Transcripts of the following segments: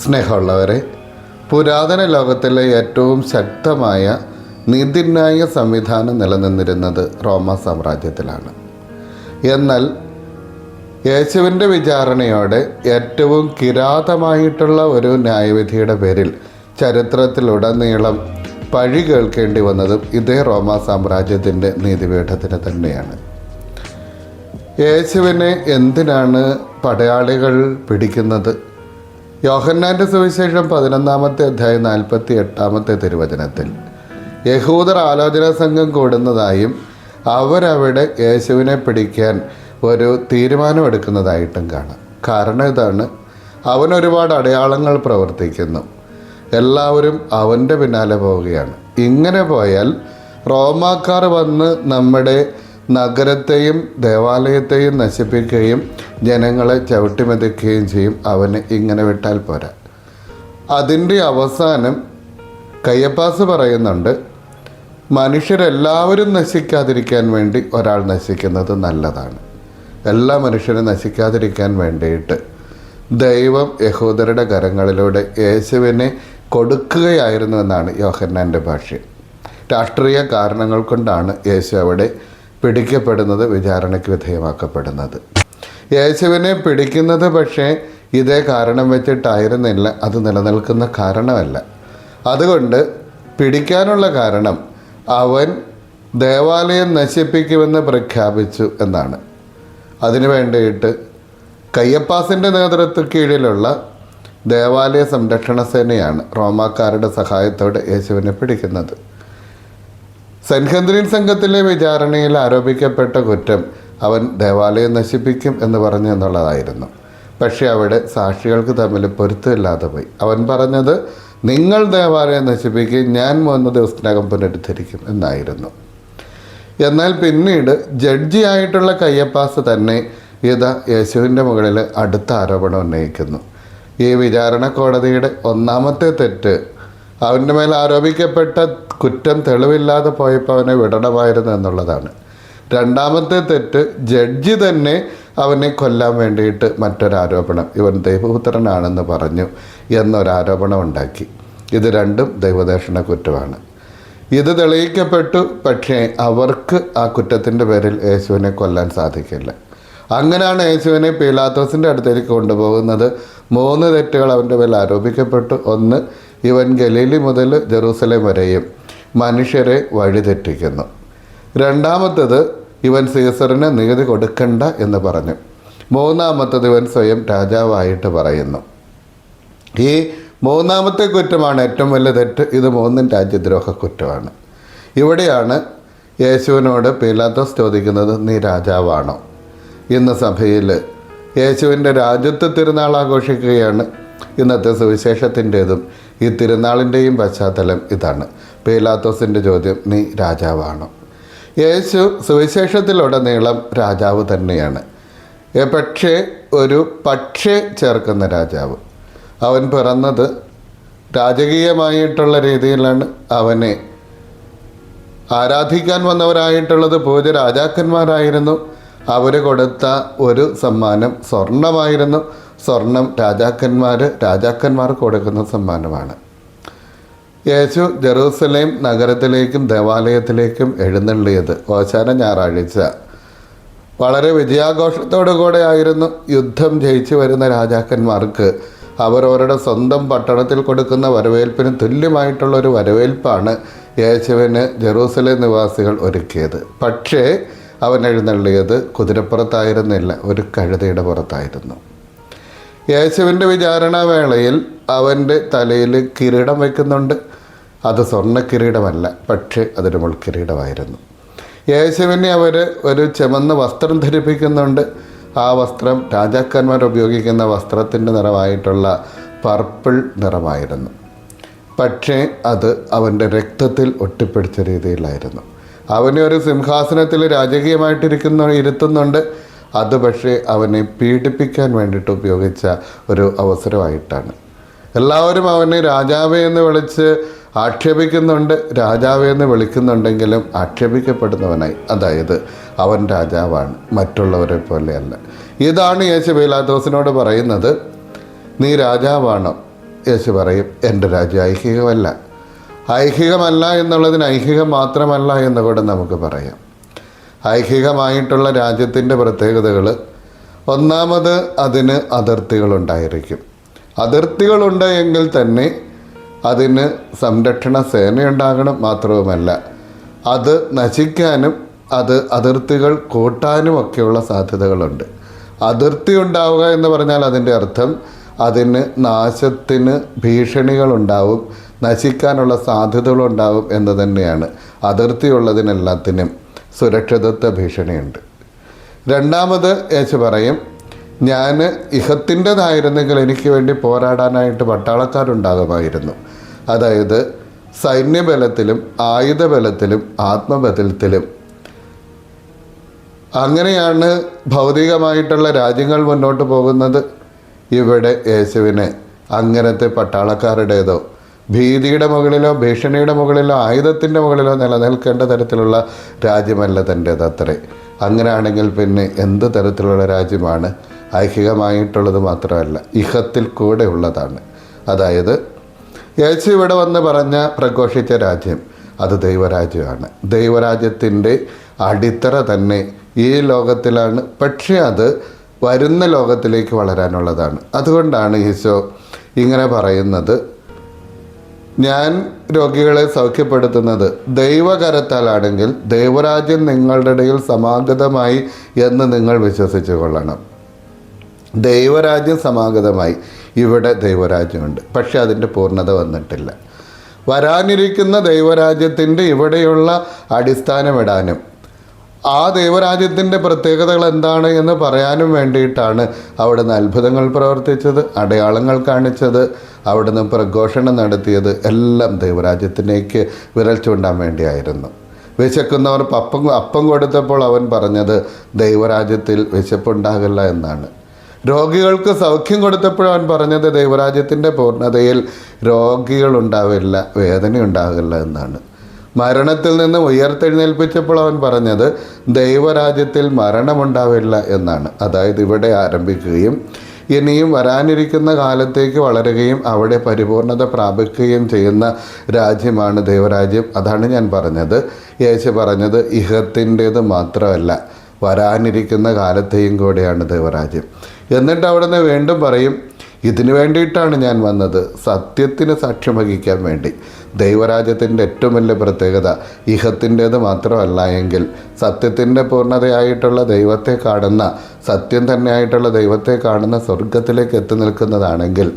സ്നേഹമുള്ളവരെ, പുരാതന ലോകത്തിലെ ഏറ്റവും ശക്തമായ നീതിന്യായ സംവിധാനം നിലനിന്നിരുന്നത് റോമ സാമ്രാജ്യത്തിലാണ്. എന്നാൽ യേശുവിൻ്റെ വിചാരണയോടെ ഏറ്റവും കിരാതമായിട്ടുള്ള ഒരു ന്യായവിധിയുടെ പേരിൽ ചരിത്രത്തിലുടനീളം പഴി കേൾക്കേണ്ടി വന്നതും ഇതേ റോമ സാമ്രാജ്യത്തിൻ്റെ നീതിപീഠത്തിന് തന്നെയാണ്. യേശുവിനെ എന്തിനാണ് പടയാളികൾ പിടിക്കുന്നത്? യോഹന്നാൻ്റെ സുവിശേഷം 11-ാമത്തെ അധ്യായം 48-ാമത്തെ തിരുവചനത്തിൽ യഹൂദർ ആലോചനാ സംഘം കൂടുന്നതായും അവരവിടെ യേശുവിനെ പിടിക്കാൻ ഒരു തീരുമാനമെടുക്കുന്നതായിട്ടും കാണാം. കാരണം ഇതാണ്, അവൻ ഒരുപാട് അടയാളങ്ങൾ പ്രവർത്തിക്കുന്നു, എല്ലാവരും അവൻ്റെ പിന്നാലെ പോവുകയാണ്. ഇങ്ങനെ പോയാൽ റോമാക്കാർ വന്ന് നമ്മുടെ നഗരത്തെയും ദേവാലയത്തെയും നശിപ്പിക്കുകയും ജനങ്ങളെ ചവിട്ടിമെതിക്കുകയും ചെയ്യും. അവന് ഇങ്ങനെ വിട്ടാൽ പോരാ. അതിൻ്റെ അവസാനം കയ്യപ്പാസ് പറയുന്നുണ്ട്, മനുഷ്യരെല്ലാവരും നശിക്കാതിരിക്കാൻ വേണ്ടി ഒരാൾ നശിക്കുന്നത് നല്ലതാണ്. എല്ലാ മനുഷ്യരും നശിക്കാതിരിക്കാൻ വേണ്ടിയിട്ട് ദൈവം യഹൂദരുടെ കരങ്ങളിലൂടെ യേശുവിനെ കൊടുക്കുകയായിരുന്നു എന്നാണ് യോഹന്നാൻ്റെ ഭാഷ്യം. രാഷ്ട്രീയ കാരണങ്ങൾ കൊണ്ടാണ് യേശു അവിടെ പിടിക്കപ്പെടുന്നത്, വിചാരണയ്ക്ക് വിധേയമാക്കപ്പെടുന്നത്. യേശുവിനെ പിടിക്കുന്നത് പക്ഷേ ഇതേ കാരണം വെച്ചിട്ടായിരുന്നില്ല, അത് നിലനിൽക്കുന്ന കാരണമല്ല. അതുകൊണ്ട് പിടിക്കാനുള്ള കാരണം അവൻ ദേവാലയം നശിപ്പിക്കുമെന്ന് പ്രഖ്യാപിച്ചു എന്നാണ്. അതിനു വേണ്ടിയിട്ട് കയ്യപ്പാസിൻ്റെ നേതൃത്വ കീഴിലുള്ള ദേവാലയ സംരക്ഷണ സേനയാണ് റോമാക്കാരുടെ സഹായത്തോടെ യേശുവിനെ പിടിക്കുന്നത്. സെൻഹദ്രീൻ സംഘത്തിലെ വിചാരണയിൽ ആരോപിക്കപ്പെട്ട കുറ്റം അവൻ ദേവാലയം നശിപ്പിക്കും എന്ന് പറഞ്ഞു എന്നുള്ളതായിരുന്നു. പക്ഷേ അവിടെ സാക്ഷികൾക്ക് തമ്മിൽ പൊരുത്തമില്ലാതെ പോയി. അവൻ പറഞ്ഞത്, നിങ്ങൾ ദേവാലയം നശിപ്പിക്കുകയും ഞാൻ 3 ദിവസത്തിനകം പുനരുദ്ധരിക്കും എന്നായിരുന്നു. എന്നാൽ പിന്നീട് ജഡ്ജിയായിട്ടുള്ള കയ്യപ്പാസ് തന്നെ ഇതാ യേശുവിൻ്റെ മുകളിൽ അടുത്ത ആരോപണം ഉന്നയിക്കുന്നു. ഈ വിചാരണ കോടതിയുടെ 1-ാമത്തെ തെറ്റ്, അവൻ്റെ മേൽ ആരോപിക്കപ്പെട്ട കുറ്റം തെളിവില്ലാതെ പോയപ്പോൾ അവനെ വിടണമായിരുന്നു എന്നുള്ളതാണ്. 2-ാമത്തെ തെറ്റ്, ജഡ്ജി തന്നെ അവനെ കൊല്ലാൻ വേണ്ടിയിട്ട് മറ്റൊരാരോപണം, ഇവൻ ദൈവപുത്രനാണെന്ന് പറഞ്ഞു എന്നൊരാരോപണം ഉണ്ടാക്കി. ഇത് രണ്ടും ദൈവദേഷണ കുറ്റമാണ്. ഇത് തെളിയിക്കപ്പെട്ടു. പക്ഷേ അവർക്ക് ആ കുറ്റത്തിൻ്റെ പേരിൽ യേശുവിനെ കൊല്ലാൻ സാധിക്കില്ല. അങ്ങനെയാണ് യേശുവിനെ പീലാത്തോസിൻ്റെ അടുത്തേക്ക് കൊണ്ടുപോകുന്നത്. 3 തെറ്റുകൾ അവൻ്റെ മേൽ ആരോപിക്കപ്പെട്ടു. ഒന്ന്, ഇവൻ ഗലീലി മുതൽ ജെറൂസലേം വരെയും മനുഷ്യരെ വഴിതെറ്റിക്കുന്നു. 2-ാമത്തത്, ഇവൻ സീസറിന് നീതി കൊടുക്കണ്ട എന്ന് പറഞ്ഞു. 3-ാമത്തത്, ഇവൻ സ്വയം രാജാവായിട്ട് പറയുന്നു. ഈ 3-ാമത്തെ കുറ്റമാണ് ഏറ്റവും വലിയ തെറ്റ്. ഇത് 3ഉം രാജ്യദ്രോഹ കുറ്റമാണ്. ഇവിടെയാണ് യേശുവിനോട് പീലാത്തോസ് ചോദിക്കുന്നത്, നീ രാജാവാണോ? ഇന്ന് സഭയിൽ യേശുവിൻ്റെ രാജ്യത്വ തിരുനാൾ ആഘോഷിക്കുകയാണ്. ഇന്നത്തെ സുവിശേഷത്തിൻ്റേതും ഈ തിരുനാളിൻ്റെയും പശ്ചാത്തലം ഇതാണ്. പീലാത്തോസിൻ്റെ ചോദ്യം, നീ രാജാവാണോ? യേശു സുവിശേഷത്തിലുടനീളം രാജാവ് തന്നെയാണ്. പക്ഷേ ഒരു പക്ഷേ ചേർക്കുന്ന രാജാവ്. അവൻ പിറന്നത് രാജകീയമായിട്ടുള്ള രീതിയിലാണ്. അവനെ ആരാധിക്കാൻ വന്നവരായിട്ടുള്ളത് പൂജ രാജാക്കന്മാരായിരുന്നു. അവർ കൊടുത്ത ഒരു സമ്മാനം സ്വർണമായിരുന്നു. സ്വർണം രാജാക്കന്മാർക്ക് കൊടുക്കുന്ന സമ്മാനമാണ്. യേശു ജെറൂസലേം നഗരത്തിലേക്കും ദേവാലയത്തിലേക്കും എഴുന്നള്ളിയത് ഓശാന ഞായറാഴ്ച വളരെ വിജയാഘോഷത്തോടു കൂടെ ആയിരുന്നു. യുദ്ധം ജയിച്ചു വരുന്ന രാജാക്കന്മാർക്ക് അവരവരുടെ സ്വന്തം പട്ടണത്തിൽ കൊടുക്കുന്ന വരവേൽപ്പിന് തുല്യമായിട്ടുള്ളൊരു വരവേൽപ്പാണ് യേശുവിന് ജെറൂസലേം നിവാസികൾ ഒരുക്കിയത്. പക്ഷേ അവൻ എഴുന്നള്ളിയത് കുതിരപ്പുറത്തായിരുന്നില്ല, ഒരു കഴുതയുടെ പുറത്തായിരുന്നു. യേശുവിൻ്റെ വിചാരണാവേളയിൽ അവൻ്റെ തലയിൽ കിരീടം വയ്ക്കുന്നുണ്ട്. അത് സ്വർണ്ണ കിരീടമല്ല, പക്ഷേ അതൊരു മുൾക്കിരീടമായിരുന്നു. യേശുവിനെ അവർ ഒരു ചുമന്ന വസ്ത്രം ധരിപ്പിക്കുന്നുണ്ട്. ആ വസ്ത്രം രാജാക്കന്മാർ ഉപയോഗിക്കുന്ന വസ്ത്രത്തിൻ്റെ നിറമായിട്ടുള്ള പർപ്പിൾ നിറമായിരുന്നു. പക്ഷേ അത് അവൻ്റെ രക്തത്തിൽ ഒട്ടിപ്പിടിച്ച രീതിയിലായിരുന്നു. അവനെ ഒരു സിംഹാസനത്തിൽ ഇരുത്തുന്നുണ്ട്. അത് പക്ഷേ അവനെ പീഡിപ്പിക്കാൻ വേണ്ടിയിട്ട് ഉപയോഗിച്ച ഒരു അവസരമായിട്ടാണ്. എല്ലാവരും അവനെ രാജാവേ എന്ന് വിളിച്ച് ആക്ഷേപിക്കുന്നുണ്ട്, രാജാവേ എന്ന് വിളിക്കുന്നുണ്ടെങ്കിലും ആക്ഷേപിക്കപ്പെടുന്നവനായി. അതായത് അവൻ രാജാവാണ്, മറ്റുള്ളവരെ പോലെയല്ല. ഇതാണ് യേശു പീലാത്തോസിനോട് പറയുന്നത്. നീ രാജാവാണോ? യേശു പറയും, എൻ്റെ രാജ്യം ഐഹികമല്ല. ഐഹികമല്ല എന്നുള്ളതിന് ഐഹികം മാത്രമല്ല എന്ന് കൂടെ നമുക്ക് പറയാം. ഐഹികമായിട്ടുള്ള രാജ്യത്തിൻ്റെ പ്രത്യേകതകൾ, ഒന്നാമത് അതിന് അതിർത്തികളുണ്ടായിരിക്കും. അതിർത്തികളുണ്ട് എങ്കിൽ തന്നെ അതിന് സംരക്ഷണ സേനയുണ്ടാകണം. മാത്രവുമല്ല അത് നശിക്കാനും അത് അതിർത്തികൾ കൂട്ടാനും ഒക്കെയുള്ള സാധ്യതകളുണ്ട്. അതിർത്തി ഉണ്ടാവുക എന്ന് പറഞ്ഞാൽ അതിൻ്റെ അർത്ഥം അതിന് നാശത്തിന് ഭീഷണികളുണ്ടാവും, നശിക്കാനുള്ള സാധ്യതകളുണ്ടാവും എന്ന് തന്നെയാണ്. അതിർത്തിയുള്ളതിനെല്ലാത്തിനും സുരക്ഷിതത്വ ഭീഷണിയുണ്ട്. രണ്ടാമത് യേശു പറയും, ഞാൻ ഇഹത്തിൻ്റെതായിരുന്നെങ്കിൽ എനിക്ക് വേണ്ടി പോരാടാനായിട്ട് പട്ടാളക്കാരുണ്ടാകുമായിരുന്നു. അതായത് സൈന്യബലത്തിലും ആയുധബലത്തിലും ആത്മബലത്തിലും. അങ്ങനെയാണ് ഭൗതികമായിട്ടുള്ള രാജ്യങ്ങൾ മുന്നോട്ട് പോകുന്നത്. ഇവിടെ യേശുവിന് അങ്ങനത്തെ പട്ടാളക്കാരുടേതോ ഭീതിയുടെ മുകളിലോ ഭീഷണിയുടെ മുകളിലോ ആയുധത്തിൻ്റെ മുകളിലോ നിലനിൽക്കേണ്ട തരത്തിലുള്ള രാജ്യമല്ല തൻ്റേത് അത്രേ. അങ്ങനെയാണെങ്കിൽ പിന്നെ എന്ത് തരത്തിലുള്ള രാജ്യമാണ്? ഐഹികമായിട്ടുള്ളത് മാത്രമല്ല, ഇഹത്തിൽ കൂടെ ഉള്ളതാണ്. അതായത് യേശു ഇവിടെ വന്ന് പറഞ്ഞ പ്രഘോഷിച്ച രാജ്യം അത് ദൈവരാജ്യമാണ്. ദൈവരാജ്യത്തിൻ്റെ അടിത്തറ തന്നെ ഈ ലോകത്തിലാണ്, പക്ഷേ അത് വരുന്ന ലോകത്തിലേക്ക് വളരാനുള്ളതാണ്. അതുകൊണ്ടാണ് ഈശോ ഇങ്ങനെ പറയുന്നത്, ഞാൻ രോഗികളെ സൗഖ്യപ്പെടുത്തുന്നത് ദൈവകരത്താലാണെങ്കിൽ ദൈവരാജ്യം നിങ്ങളുടെ ഇടയിൽ സമാഗതമായി എന്ന് നിങ്ങൾ വിശ്വസിച്ചു കൊള്ളണം. ദൈവരാജ്യം സമാഗതമായി. ഇവിടെ ദൈവരാജ്യമുണ്ട്, പക്ഷെ അതിൻ്റെ പൂർണ്ണത വന്നിട്ടില്ല. വരാനിരിക്കുന്ന ദൈവരാജ്യത്തിൻ്റെ ഇവിടെയുള്ള അടിസ്ഥാനമിടാനും ആ ദൈവരാജ്യത്തിൻ്റെ പ്രത്യേകതകൾ എന്താണ് എന്ന് പറയാനും വേണ്ടിയിട്ടാണ് അവിടുന്ന് അത്ഭുതങ്ങൾ പ്രവർത്തിച്ചത്, അടയാളങ്ങൾ കാണിച്ചത്, അവിടുന്ന് പ്രഘോഷണം നടത്തിയത്. എല്ലാം ദൈവരാജ്യത്തിലേക്ക് വിരൽ ചൂണ്ടാൻ വേണ്ടിയായിരുന്നു. വിശക്കുന്നവർ അപ്പം കൊടുത്തപ്പോൾ അവൻ പറഞ്ഞത് ദൈവരാജ്യത്തിൽ വിശപ്പുണ്ടാകില്ല എന്നാണ്. രോഗികൾക്ക് സൗഖ്യം കൊടുത്തപ്പോൾ അവൻ പറഞ്ഞത് ദൈവരാജ്യത്തിൻ്റെ പൂർണ്ണതയിൽ രോഗികളുണ്ടാവില്ല, വേദനയുണ്ടാകില്ല എന്നാണ്. മരണത്തിൽ നിന്ന് ഉയർത്തെഴുന്നേൽപ്പിച്ചപ്പോൾ അവൻ പറഞ്ഞത് ദൈവരാജ്യത്തിൽ മരണമുണ്ടാവില്ല എന്നാണ്. അതായത് ഇവിടെ ആരംഭിക്കുകയും ഇനിയും വരാനിരിക്കുന്ന കാലത്തേക്ക് വളരുകയും അവിടെ പരിപൂർണത പ്രാപിക്കുകയും ചെയ്യുന്ന രാജ്യമാണ് ദൈവരാജ്യം. അതാണ് ഞാൻ പറഞ്ഞത്. യേശു പറഞ്ഞത് ഇഹത്തിൻ്റേത് മാത്രമല്ല, വരാനിരിക്കുന്ന കാലത്തെയും കൂടെയാണ് ദൈവരാജ്യം. എന്നിട്ട് അവിടുന്ന് വീണ്ടും പറയും, ഇതിനു വേണ്ടിയിട്ടാണ് ഞാൻ വന്നത്, സത്യത്തിന് സാക്ഷ്യം വഹിക്കാൻ വേണ്ടി. ദൈവരാജ്യത്തിൻ്റെ ഏറ്റവും വലിയ പ്രത്യേകത ഇഹത്തിൻ്റേത് മാത്രമല്ല എങ്കിൽ സത്യത്തിൻ്റെ പൂർണ്ണതയായിട്ടുള്ള ദൈവത്തെ കാണുന്ന, സത്യം തന്നെയായിട്ടുള്ള ദൈവത്തെ കാണുന്ന സ്വർഗത്തിലേക്ക് എത്തി നിൽക്കുന്നതാണെങ്കിൽ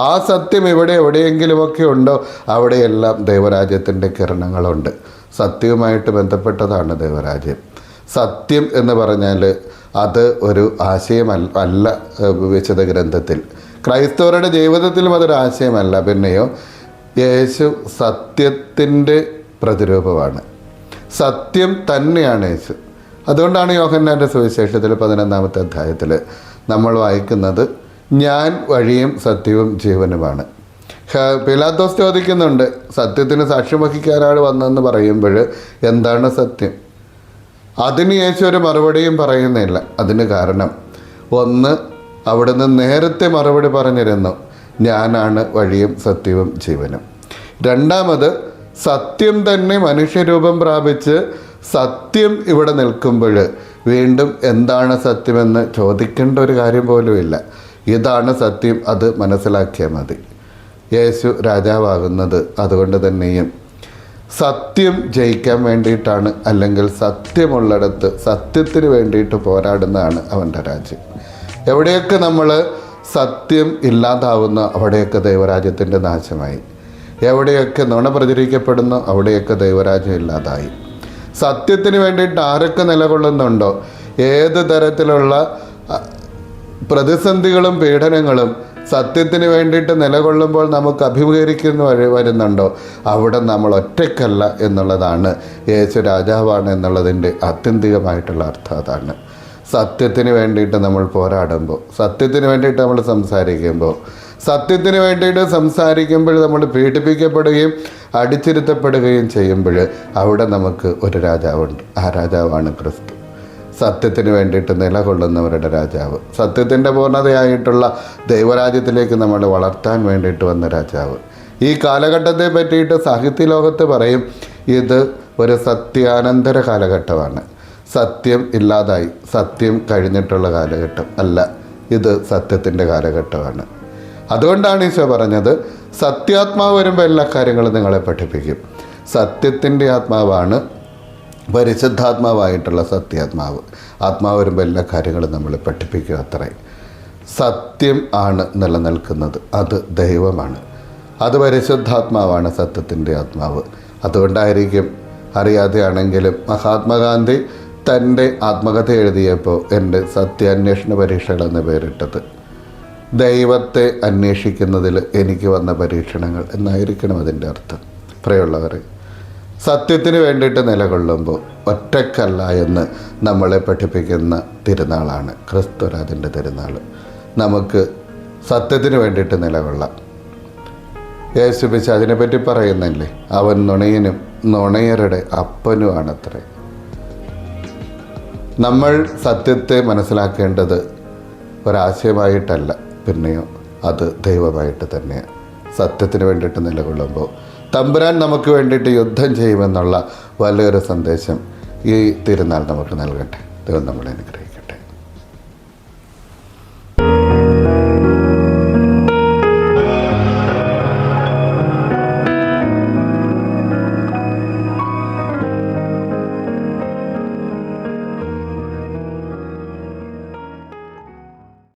ആ സത്യം ഇവിടെ എവിടെയെങ്കിലുമൊക്കെ ഉണ്ടോ അവിടെയെല്ലാം ദൈവരാജ്യത്തിൻ്റെ കിരണങ്ങളുണ്ട്. സത്യവുമായിട്ട് ബന്ധപ്പെട്ടതാണ് ദൈവരാജ്യം. സത്യം എന്ന് പറഞ്ഞാൽ അത് ഒരു ആശയമല്ല. വിശുദ്ധ ഗ്രന്ഥത്തിൽ ക്രൈസ്തവരുടെ ജീവിതത്തിലും അതൊരു ആശയമല്ല. പിന്നെയോ യേശു സത്യത്തിൻ്റെ പ്രതിരൂപമാണ്. സത്യം തന്നെയാണ് യേശു. അതുകൊണ്ടാണ് യോഹന്നാൻ്റെ സുവിശേഷത്തിൽ 11-ാമത്തെ അധ്യായത്തിൽ നമ്മൾ വായിക്കുന്നത്, ഞാൻ വഴിയും സത്യവും ജീവനുമാണ്. പീലാത്തോസ് ചോദിക്കുന്നുണ്ട്, സത്യത്തിന് സാക്ഷ്യം വഹിക്കാനാണ് വന്നതെന്ന് പറയുമ്പോൾ എന്താണ് സത്യം? അതിന് യേശു ഒരു മറുപടിയും പറയുന്നില്ല. അതിന് കാരണം, ഒന്ന്, അവിടുന്ന് നേരത്തെ മറുപടി പറഞ്ഞിരുന്നു, ഞാനാണ് വഴിയും സത്യവും ജീവനും. രണ്ടാമത്, സത്യം തന്നെ മനുഷ്യരൂപം പ്രാപിച്ച് സത്യം ഇവിടെ നിൽക്കുമ്പോൾ വീണ്ടും എന്താണ് സത്യമെന്ന് ചോദിക്കേണ്ട ഒരു കാര്യം പോലുമില്ല. ഇതാണ് സത്യം, അത് മനസ്സിലാക്കിയാൽ മതി. യേശു രാജാവാകുന്നത് അതുകൊണ്ട് തന്നെയും സത്യം ജയിക്കാൻ വേണ്ടിയിട്ടാണ്, അല്ലെങ്കിൽ സത്യമുള്ളിടത്ത് സത്യത്തിന് വേണ്ടിയിട്ട് പോരാടുന്നതാണ് അവൻ്റെ രാജ്യം. എവിടെയൊക്കെ നമ്മൾ സത്യം ഇല്ലാതാവുന്നു അവിടെയൊക്കെ ദൈവരാജ്യത്തിൻ്റെ നാശമായി. എവിടെയൊക്കെ നുണ പ്രചരിക്കപ്പെടുന്നു അവിടെയൊക്കെ ദൈവരാജ്യം ഇല്ലാതായി. സത്യത്തിന് വേണ്ടിയിട്ട് ആരൊക്കെ നിലകൊള്ളുന്നുണ്ടോ, ഏത് തരത്തിലുള്ള പ്രതിസന്ധികളും പീഡനങ്ങളും സത്യത്തിന് വേണ്ടിയിട്ട് നിലകൊള്ളുമ്പോൾ നമുക്ക് അഭിമുഖീകരിക്കുന്ന വരുന്നുണ്ടോ അവിടെ നമ്മൾ ഒറ്റയ്ക്കല്ല എന്നുള്ളതാണ്. യേശു രാജാവാണ് എന്നുള്ളതിൻ്റെ ആത്യന്തികമായിട്ടുള്ള അർത്ഥം അതാണ്. സത്യത്തിന് വേണ്ടിയിട്ട് നമ്മൾ പോരാടുമ്പോൾ, സത്യത്തിന് വേണ്ടിയിട്ട് നമ്മൾ സംസാരിക്കുമ്പോൾ, സത്യത്തിന് വേണ്ടിയിട്ട് സംസാരിക്കുമ്പോൾ നമ്മൾ പീഡിപ്പിക്കപ്പെടുകയും അടിച്ചിരുത്തപ്പെടുകയും ചെയ്യുമ്പോൾ അവിടെ നമുക്ക് ഒരു രാജാവുണ്ട്. ആ രാജാവാണ് ക്രിസ്തു. സത്യത്തിന് വേണ്ടിയിട്ട് നിലകൊള്ളുന്നവരുടെ രാജാവ്, സത്യത്തിൻ്റെ പൂർണ്ണതയായിട്ടുള്ള ദൈവരാജ്യത്തിലേക്ക് നമ്മൾ വളർത്താൻ വേണ്ടിയിട്ട് വന്ന രാജാവ്. ഈ കാലഘട്ടത്തെ പറ്റിയിട്ട് സാഹിത്യ ലോകത്ത് പറയും, ഇത് ഒരു സത്യാനന്തര കാലഘട്ടമാണ്. സത്യം ഇല്ലാതായി, സത്യം കഴിഞ്ഞിട്ടുള്ള കാലഘട്ടം അല്ല, ഇത് സത്യത്തിൻ്റെ കാലഘട്ടമാണ്. അതുകൊണ്ടാണ് ഈശോ പറഞ്ഞത്, സത്യാത്മാവ് വരുമ്പോൾ എല്ലാ കാര്യങ്ങളും നിങ്ങളെ പഠിപ്പിക്കും. സത്യത്തിൻ്റെ ആത്മാവാണ് പരിശുദ്ധാത്മാവായിട്ടുള്ള സത്യാത്മാവ്. ആത്മാവ് വരുമ്പോൾ എല്ലാ കാര്യങ്ങളും നമ്മളെ പഠിപ്പിക്കും. അത്രേ. സത്യം ആണ് നിലനിൽക്കുന്നത്, അത് ദൈവമാണ്. അത് പരിശുദ്ധാത്മാവാണ്, സത്യത്തിൻ്റെ ആത്മാവ്. അതുകൊണ്ടായിരിക്കും അറിയാതെയാണെങ്കിലും മഹാത്മാഗാന്ധി തൻ്റെ ആത്മകഥ എഴുതിയപ്പോൾ എൻ്റെ സത്യാന്വേഷണ പരീക്ഷകൾ എന്ന പേരിട്ടത്. ദൈവത്തെ അന്വേഷിക്കുന്നതിൽ എനിക്ക് വന്ന പരീക്ഷണങ്ങൾ എന്നായിരിക്കണം അതിൻ്റെ അർത്ഥം. പ്രിയമുള്ളവരെ, സത്യത്തിന് വേണ്ടിയിട്ട് നിലകൊള്ളുമ്പോൾ ഒറ്റക്കല്ല എന്ന് നമ്മളെ പഠിപ്പിക്കുന്ന തിരുനാളാണ് ക്രിസ്തുരാജൻ്റെ തിരുനാൾ. നമുക്ക് സത്യത്തിന് വേണ്ടിയിട്ട് നിലകൊള്ളാം. യേശു പിശാച് അതിനെപ്പറ്റി പറയുന്നില്ലേ, അവൻ നുണയനും നുണയരുടെ അപ്പനുമാണത്രേ. നമ്മൾ സത്യത്തെ മനസ്സിലാക്കേണ്ടത് ഒരാശയമായിട്ടല്ല, പിന്നെയോ അത് ദൈവമായിട്ട് തന്നെയാണ്. സത്യത്തിന് വേണ്ടിയിട്ട് നിലകൊള്ളുമ്പോൾ തമ്പുരാൻ നമുക്ക് വേണ്ടിയിട്ട് യുദ്ധം ചെയ്യുമെന്നുള്ള വലിയൊരു സന്ദേശം ഈ തിരുനാൾ നമുക്ക് നൽകട്ടെ. ദൈവം നമ്മളെ അനുഗ്രഹിക്കട്ടെ.